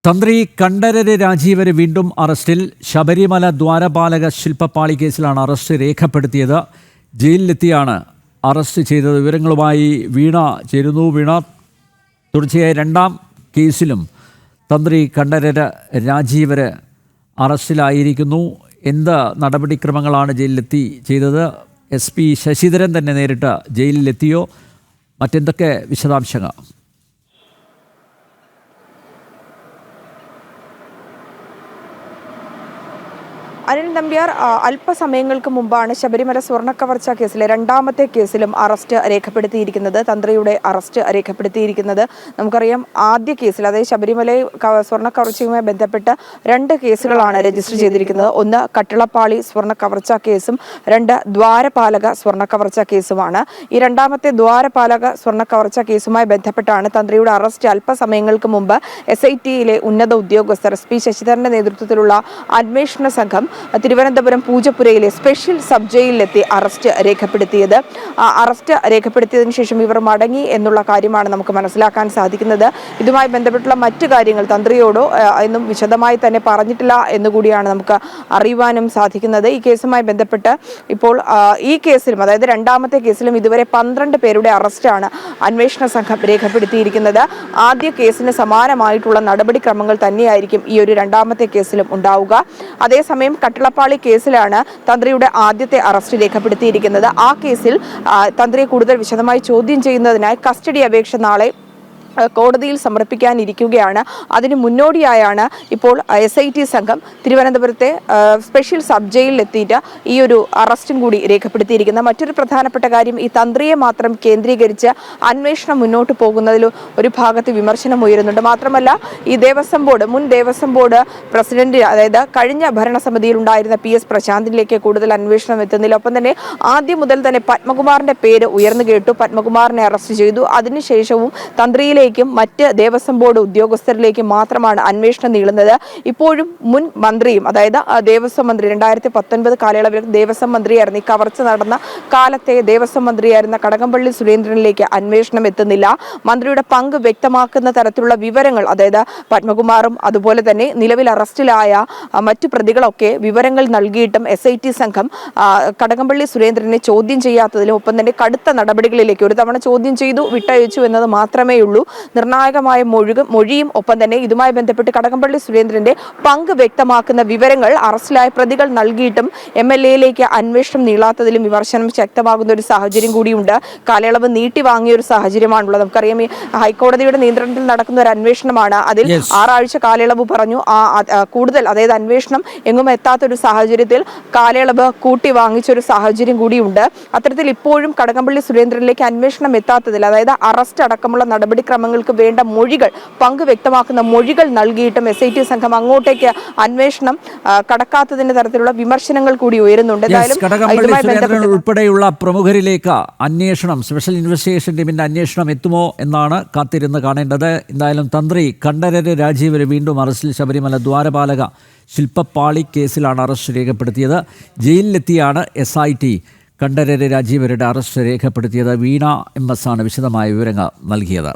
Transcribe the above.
തന്ത്രി കണ്ഠരര് രാജീവര് വീണ്ടും അറസ്റ്റിൽ. ശബരിമല ദ്വാരപാലക ശില്പപ്പാളി കേസിലാണ് അറസ്റ്റ് രേഖപ്പെടുത്തിയത്. ജയിലിലെത്തിയാണ് അറസ്റ്റ് ചെയ്തത്. വിവരങ്ങളുമായി വീണ ചേരുന്നു. വീണ, തുടർച്ചയായ രണ്ടാം കേസിലും തന്ത്രി കണ്ഠരര് രാജീവര് അറസ്റ്റിലായിരിക്കുന്നു. എന്ത് നടപടിക്രമങ്ങളാണ് ജയിലിലെത്തി ചെയ്തത്? SP ശശിധരൻ തന്നെ നേരിട്ട് ജയിലിലെത്തിയോ? മറ്റെന്തൊക്കെ വിശദാംശങ്ങൾ? അനിൽ നമ്പ്യാർ, അല്പസമയങ്ങൾക്ക് മുമ്പാണ് ശബരിമല സ്വർണ്ണക്കവർച്ച കേസിലെ രണ്ടാമത്തെ കേസിലും അറസ്റ്റ് രേഖപ്പെടുത്തിയിരിക്കുന്നത്. തന്ത്രിയുടെ അറസ്റ്റ് രേഖപ്പെടുത്തിയിരിക്കുന്നത് നമുക്കറിയാം. ആദ്യ കേസിൽ, അതായത് ശബരിമല സ്വർണ്ണക്കവർച്ചയുമായി ബന്ധപ്പെട്ട് രണ്ട് കേസുകളാണ് രജിസ്റ്റർ ചെയ്തിരിക്കുന്നത്. ഒന്ന് കട്ടിളപ്പാളി സ്വർണ്ണക്കവർച്ച കേസും, രണ്ട് ദ്വാരപാലക സ്വർണ്ണക്കവർച്ച കേസുമാണ്. ഈ രണ്ടാമത്തെ ദ്വാരപാലക സ്വർണ്ണക്കവർച്ച കേസുമായി ബന്ധപ്പെട്ടാണ് തന്ത്രിയുടെ അറസ്റ്റ് അല്പസമയങ്ങൾക്ക് മുമ്പ് SIT-യിലെ ഉന്നത ഉദ്യോഗസ്ഥർ SP ശശിധരന്റെ നേതൃത്വത്തിലുള്ള അന്വേഷണ സംഘം തിരുവനന്തപുരം പൂജപ്പുരയിലെ സ്പെഷ്യൽ സബ് ജയിലിലെത്തി അറസ്റ്റ് രേഖപ്പെടുത്തിയത്. അറസ്റ്റ് രേഖപ്പെടുത്തിയതിനു ശേഷം ഇവർ മടങ്ങി എന്നുള്ള കാര്യമാണ് നമുക്ക് മനസ്സിലാക്കാൻ സാധിക്കുന്നത്. ഇതുമായി ബന്ധപ്പെട്ടുള്ള മറ്റു കാര്യങ്ങൾ തന്ത്രിയോടോ എന്നും വിശദമായി തന്നെ പറഞ്ഞിട്ടില്ല എന്നുകൂടിയാണ് നമുക്ക് അറിയുവാനും സാധിക്കുന്നത്. ഈ കേസുമായി ബന്ധപ്പെട്ട് ഇപ്പോൾ ഈ കേസിലും, അതായത് രണ്ടാമത്തെ കേസിലും ഇതുവരെ 12 പേരുടെ അറസ്റ്റാണ് അന്വേഷണ സംഘം രേഖപ്പെടുത്തിയിരിക്കുന്നത്. ആദ്യ കേസിന് സമാനമായിട്ടുള്ള നടപടിക്രമങ്ങൾ തന്നെയായിരിക്കും ഈ ഒരു രണ്ടാമത്തെ കേസിലും ഉണ്ടാവുക. അതേസമയം കട്ടിളപ്പാളി കേസിലാണ് തന്ത്രിയുടെ ആദ്യത്തെ അറസ്റ്റ് രേഖപ്പെടുത്തിയിരിക്കുന്നത്. ആ കേസിൽ തന്ത്രിയെ കൂടുതൽ വിശദമായി ചോദ്യം ചെയ്യുന്നതിനായി കസ്റ്റഡി അപേക്ഷ നാളെ കോടതിയിൽ സമർപ്പിക്കാനിരിക്കുകയാണ്. അതിന് മുന്നോടിയായാണ് ഇപ്പോൾ SIT സംഘം തിരുവനന്തപുരത്തെ സ്പെഷ്യൽ സബ് ജയിലിലെത്തിയിട്ട് ഈ ഒരു അറസ്റ്റും കൂടി രേഖപ്പെടുത്തിയിരിക്കുന്നത്. മറ്റൊരു പ്രധാനപ്പെട്ട കാര്യം, ഈ തന്ത്രിയെ മാത്രം കേന്ദ്രീകരിച്ച് അന്വേഷണം മുന്നോട്ട് പോകുന്നതിൽ ഒരു ഭാഗത്ത് വിമർശനം ഉയരുന്നുണ്ട്. മാത്രമല്ല, ഈ ദേവസ്വം ബോർഡ്, മുൻ ദേവസ്വം ബോർഡ് പ്രസിഡന്റ്, അതായത് കഴിഞ്ഞ ഭരണസമിതിയിൽ ഉണ്ടായിരുന്ന PS പ്രശാന്തിലേക്ക് കൂടുതൽ അന്വേഷണം എത്തുന്നില്ല. ഒപ്പം തന്നെ ആദ്യം മുതൽ തന്നെ പത്മകുമാറിന്റെ പേര് ഉയർന്നു കേട്ടു. പത്മകുമാറിനെ അറസ്റ്റ് ചെയ്തു. അതിനുശേഷവും തന്ത്രിയിലെ മറ്റ് ദേവസ്വം ബോർഡ് ഉദ്യോഗസ്ഥരിലേക്ക് മാത്രമാണ് അന്വേഷണം നീളുന്നത്. ഇപ്പോഴും മുൻ മന്ത്രിയും, അതായത് ദേവസ്വം മന്ത്രി 2019 കാലയളവിൽ ദേവസ്വം മന്ത്രിയായിരുന്നു, ഈ കവർച്ച നടന്ന കാലത്തെ ദേവസ്വം മന്ത്രിയായിരുന്ന കടകംപള്ളി സുരേന്ദ്രനിലേക്ക് അന്വേഷണം എത്തുന്നില്ല. മന്ത്രിയുടെ പങ്ക് വ്യക്തമാക്കുന്ന തരത്തിലുള്ള വിവരങ്ങൾ, അതായത് പത്മകുമാറും അതുപോലെ തന്നെ നിലവിൽ അറസ്റ്റിലായ മറ്റു പ്രതികളൊക്കെ വിവരങ്ങൾ നൽകിയിട്ടും SIT സംഘം കടകംപള്ളി സുരേന്ദ്രനെ ചോദ്യം ചെയ്യാത്തതിലും ഒപ്പം തന്നെ കടുത്ത നടപടികളിലേക്ക്, ഒരു തവണ ചോദ്യം ചെയ്തു വിട്ടയച്ചു എന്നത് മാത്രമേ ഉള്ളൂ. നിർണായകമായ മൊഴിയും ഒപ്പം തന്നെ ഇതുമായി ബന്ധപ്പെട്ട് കടകംപള്ളി സുരേന്ദ്രന്റെ പങ്ക് വ്യക്തമാക്കുന്ന വിവരങ്ങൾ അറസ്റ്റിലായ പ്രതികൾ നൽകിയിട്ടും MLA-യിലേക്ക് അന്വേഷണം നീളാത്തതിലും വിമർശനം ശക്തമാകുന്ന ഒരു സാഹചര്യം കൂടിയുണ്ട്. കാലയളവ് നീട്ടി വാങ്ങിയ ഒരു സാഹചര്യമാണുള്ളത്. നമുക്കറിയാം, ഈ ഹൈക്കോടതിയുടെ നിയന്ത്രണത്തിൽ നടക്കുന്ന ഒരു അന്വേഷണമാണ്. അതിൽ 6 ആഴ്ച കാലയളവ് പറഞ്ഞു. കൂടുതൽ, അതായത് അന്വേഷണം എങ്ങും എത്താത്ത ഒരു സാഹചര്യത്തിൽ കാലയളവ് കൂട്ടി വാങ്ങിച്ച ഒരു സാഹചര്യം കൂടിയുണ്ട്. അത്തരത്തിൽ ഇപ്പോഴും കടകംപള്ളി സുരേന്ദ്രനിലേക്ക് അന്വേഷണം എത്താത്തതിൽ, അതായത് അറസ്റ്റ് അടക്കമുള്ള നടപടിക്രമങ്ങൾക്ക് വേണ്ട മൊഴികൾ, പങ്ക് വ്യക്തമാക്കുന്ന മൊഴികൾ നൽകിയിട്ടും SIT സംഘം അങ്ങോട്ടേക്ക് അന്വേഷണം കടക്കാത്തതിന്റെ തരത്തിലുള്ള വിമർശനങ്ങൾ കൂടി ഉയരുന്നുണ്ട്. ഉൾപ്പെടെയുള്ള പ്രമുഖരിലേക്ക് അന്വേഷണം, സ്പെഷ്യൽ ഇൻവെസ്റ്റിഗേഷൻ ടീമിന്റെ അന്വേഷണം എത്തുമോ എന്നാണ് കാത്തിരുന്ന് കാണേണ്ടത്. എന്തായാലും തന്ത്രി കണ്ഠരര് രാജീവര് വീണ്ടും അറസ്റ്റിൽ. ശബരിമല ദ്വാരപാലക ശില്പപ്പാളി കേസിലാണ് അറസ്റ്റ് രേഖപ്പെടുത്തിയത്. ജയിലിലെത്തിയാണ് SIT കണ്ഠരര് രാജീവരുടെ അറസ്റ്റ് രേഖപ്പെടുത്തിയത്. വീണ MS ആണ് വിശദമായ വിവരങ്ങൾ നൽകിയത്.